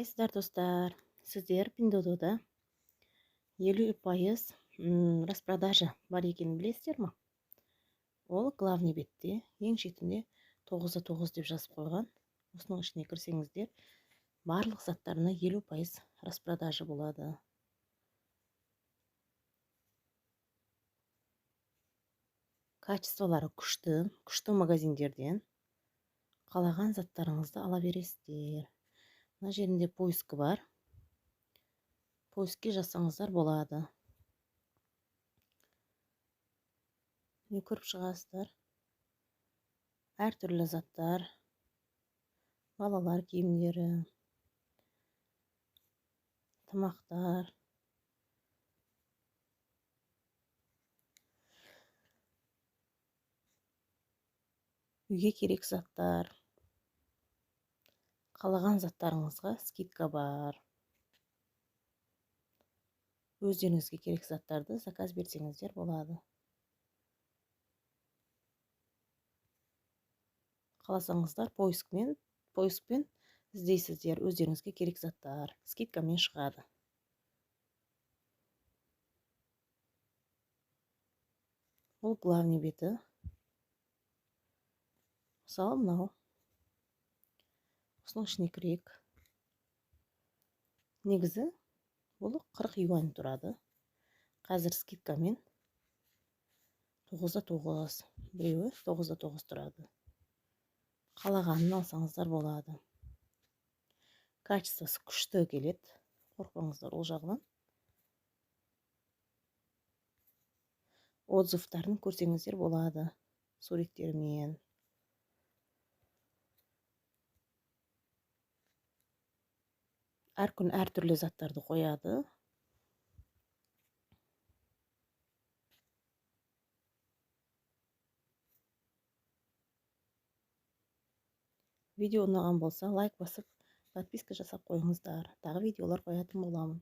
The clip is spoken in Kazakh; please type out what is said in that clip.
Кайсыздар достар? Сіздер Пиндодода 50% распродажа бар екенін білесіздер ма? Ол главный бетте ең шетінде 9-9 деп жазып қойған. Осының ішіне кірсеңіздер, барлық заттарына 50% распродажа болады. Качестволары күшті магазиндерден қалаған заттарыңызды ала бересіздер. Мына жерінде поискі бар. Поиске жасаңыздар болады. Не көріп шығасыздар? Әртүрлі заттар, балалар киімдері, тамақтар, үйге керек заттар. Қалаған заттарыңызға скидка бар. Өздеріңізге керек заттарды заказ берсеңіздер болады. Қаласаңыздар поискпен іздейсіздер, өздеріңізге керек заттар скидкамен шығады. Бұл главный беті. Мысалы, мынау. Осының ішіне кірейік. Негізі бұл 40 юань тұрады. Қазір скидкамен 9-9. Біреуі 9-9 тұрады. Қалағанын алсаңыздар болады. Качествосы күшті келеді. Қорқпаңыздар ол жағынан. Отзывтарын көрсеңіздер болады. Суреттермен. Әр күн әртүрлі заттарды қояды. Видео ұнаған болса, лайк басып, подписка жасап қойыңыздар. Тағы видеолар қоятын боламын.